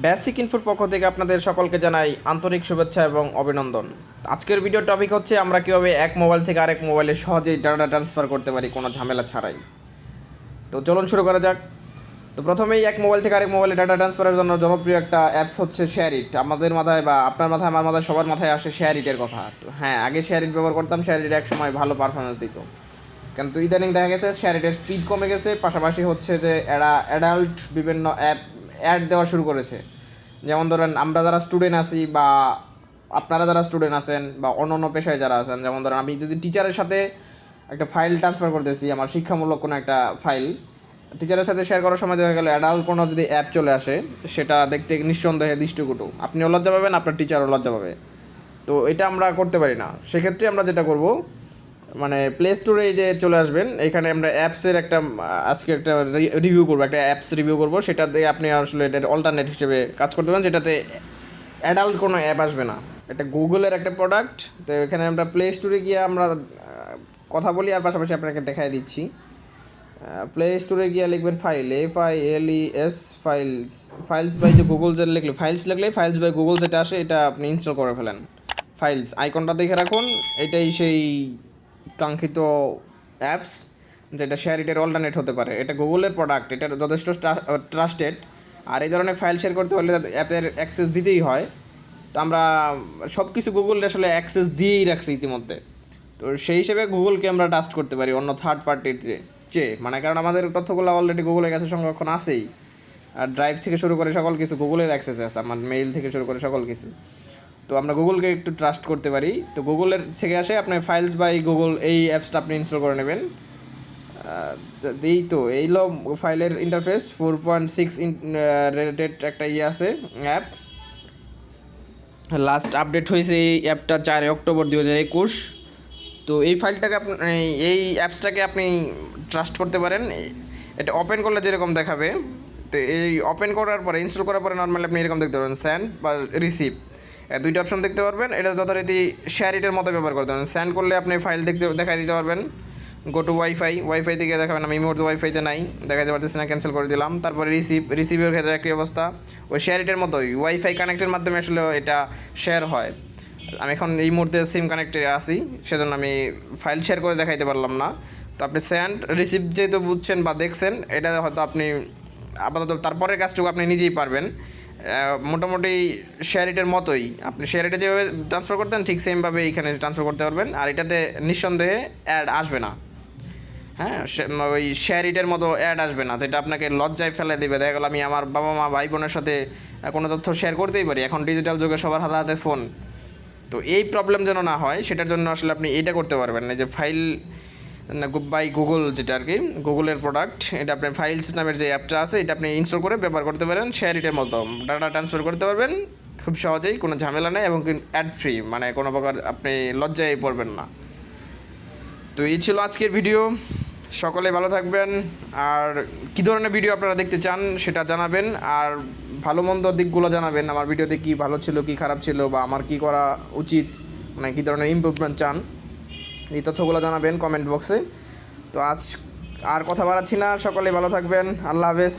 Basic ইনফোর পক্ষ থেকে আপনাদের সকলকে জানাই আন্তরিক শুভেচ্ছা এবং অভিনন্দন। আজকের ভিডিও টপিক হচ্ছে আমরা কীভাবে এক মোবাইল থেকে আরেক মোবাইলে সহজেই ডাটা ট্রান্সফার করতে পারি কোনো ঝামেলা ছাড়াই। তো চলুন শুরু করা যাক। তো প্রথমেই এক মোবাইল থেকে আরেক মোবাইলে ডাটা ট্রান্সফারের জন্য জনপ্রিয় একটা অ্যাপস হচ্ছে শেয়ার ইট। আমাদের মাথায় বা আপনার মাথায় আমার মাথায় সবার মাথায় আসে শেয়ার ইটের কথা। তো হ্যাঁ, আগে শেয়ার ইট ব্যবহার করতাম, শেয়ার ইট এক সময় ভালো পারফরমেন্স দিত, কিন্তু ইদানিং দেখা গেছে শেয়ার ইটের স্পিড কমে গেছে, পাশাপাশি হচ্ছে যে এরা অ্যাডাল্ট বিভিন্ন অ্যাড দেওয়া শুরু করেছে। যেমন ধরেন আমরা যারা স্টুডেন্ট আছি বা আপনারা যারা স্টুডেন্ট আছেন বা অন্য অন্য পেশায় যারা আছেন, যেমন ধরেন আমি যদি টিচারের সাথে একটা ফাইল ট্রান্সফার করতেছি, আমার শিক্ষামূলক কোনো একটা ফাইল টিচারের সাথে শেয়ার করার সময় দেখা গেলো অ্যাডাল্ট কোনো যদি অ্যাপ চলে আসে, সেটা দেখতে নিঃসন্দেহে দৃষ্টিকটু, আপনিও লজ্জা পাবেন, আপনার টিচারও লজ্জা পাবে। তো এটা আমরা করতে পারি না। সেক্ষেত্রে আমরা যেটা করব, মানে প্লে স্টোরে যে চলে আসবেন, এখানে আমরা অ্যাপসের একটা আজকে একটা রিভিউ করবো, একটা অ্যাপস রিভিউ করবো, সেটাতে আপনি আসলে এটার অল্টারনেট হিসেবে কাজ করতে পারেন, যেটাতে অ্যাডাল্ট কোনো অ্যাপ আসবে না। এটা গুগলের একটা প্রোডাক্ট। তো এখানে আমরা প্লে স্টোরে গিয়ে আমরা কথা বলি, আর পাশাপাশি আপনাকে দেখাই দিচ্ছি। প্লে স্টোরে গিয়ে লিখবেন FILES ফাইলস বাই যে গুগল যে লিখলে ফাইলস বাই গুগল যেটা আসে, এটা আপনি ইনস্টল করে ফেলেন। ফাইলস আইকনটা দেখে রাখুন, এটাই সেই কাঙ্ক্ষিত অ্যাপস যেটা শেয়ার ইটের অল্টারনেট হতে পারে। এটা গুগলের প্রোডাক্ট, এটা যথেষ্ট ট্রাস্টেড। আর এই ধরনের ফাইল শেয়ার করতে হলে অ্যাপের অ্যাক্সেস দিতেই হয়। তো আমরা সব কিছু গুগলে আসলে অ্যাক্সেস দিয়েই রাখছি ইতিমধ্যে। তো সেই হিসেবে গুগলকে আমরা ট্রাস্ট করতে পারি অন্য থার্ড পার্টির চেয়ে, মানে কারণ আমাদের তথ্যগুলো অলরেডি গুগলের কাছে সংরক্ষণ আছেই। আর ড্রাইভ থেকে শুরু করে সকল কিছু গুগলের অ্যাক্সেস আছে, আমার মেইল থেকে শুরু করে সকল কিছু। তো আমরা গুগলকে একটু ট্রাস্ট করতে পারি। তো গুগলের থেকে আসে আপনি ফাইলস বাই গুগল, এই অ্যাপসটা আপনি ইনস্টল করে নেবেন। এইলো ফাইলের ইন্টারফেস 4.6 রেটেড একটা আছে অ্যাপ। লাস্ট আপডেট হয়েছে এই অ্যাপটা 4 অক্টোবর 2021। তো এই ফাইলটাকে আপনি, এই অ্যাপসটাকে আপনি ট্রাস্ট করতে পারেন। এটা ওপেন করলে যেরকম দেখাবে, তো এই ওপেন করার পরে ইনস্টল করার পরে নর্মালি আপনি এরকম দেখতে পারবেন, সেন্ড বা রিসিভ, দুইটা অপশন দেখতে পারবেন। এটা যথারীতি শেয়ার ইটের মতো ব্যবহার করতে পারবেন। সেন্ড করলে আপনি ফাইল দেখাই দিতে পারবেন। গো টু ওয়াইফাই থেকে দেখাবেন, আমি এই মুহূর্তে ওয়াইফাইতে নাই, দেখাতে পারতেছি না, ক্যান্সেল করে দিলাম। তারপরে রিসিভের ক্ষেত্রে একই অবস্থা, ওই শেয়ার ইটের মতোই ওয়াইফাই কানেক্টের মাধ্যমে আসলে এটা শেয়ার হয়। আমি এখন এই মুহূর্তে সিম কানেক্টে আছি, সেজন্য আমি ফাইল শেয়ার করে দেখাইতে পারলাম না। তো আপনি সেন্ড রিসিভ যেহেতু বুঝছেন বা দেখছেন, এটা হয়তো আপনি আপাতত তারপরের কাজটুকু আপনি নিজেই পারবেন। মোটামুটি শেয়ার ইটের মতোই, আপনি শেয়ার ইটে যেভাবে ট্রান্সফার করতেন ঠিক সেমভাবে এইখানে ট্রান্সফার করতে পারবেন। আর এটাতে নিঃসন্দেহে অ্যাড আসবে না। হ্যাঁ, ওই শেয়ার ইটের মতো অ্যাড আসবে না, যেটা আপনাকে লজ্জায় ফেলে দেবে। দেখা গেল আমি আমার বাবা মা ভাই বোনের সাথে কোনো তথ্য শেয়ার করতেই পারি, এখন ডিজিটাল যুগে সবার হাতে হাতে ফোন। তো এই প্রবলেম যেন না হয়, সেটার জন্য আসলে আপনি এটা করতে পারবেন, এই যে ফাইল বাই গুগল, যেটা আর কি গুগলের প্রোডাক্ট, এটা আপনি ফাইলস নামের যে অ্যাপটা আছে, এটা আপনি ইনস্টল করে ব্যবহার করতে পারেন। শেয়ার ইটের মতো ডাটা ট্রান্সফার করতে পারবেন খুব সহজেই, কোনো ঝামেলা নেই, এবং অ্যাড ফ্রি, মানে কোনো প্রকার আপনি লজ্জায় পড়বেন না। তো এই ছিল আজকের ভিডিও। সকলে ভালো থাকবেন। আর কী ধরনের ভিডিও আপনারা দেখতে চান সেটা জানাবেন, আর ভালো মন্দ দিকগুলো জানাবেন, আমার ভিডিওতে কী ভালো ছিল কী খারাপ ছিল, বা আমার কী করা উচিত, মানে কী ধরনের ইমপ্রুভমেন্ট চান, এই তথ্যগুলো জানাবেন কমেন্ট বক্সে। তো আজ আর কথা বাড়াচ্ছি না, সকলে ভালো থাকবেন। আল্লাহ হাফেজ।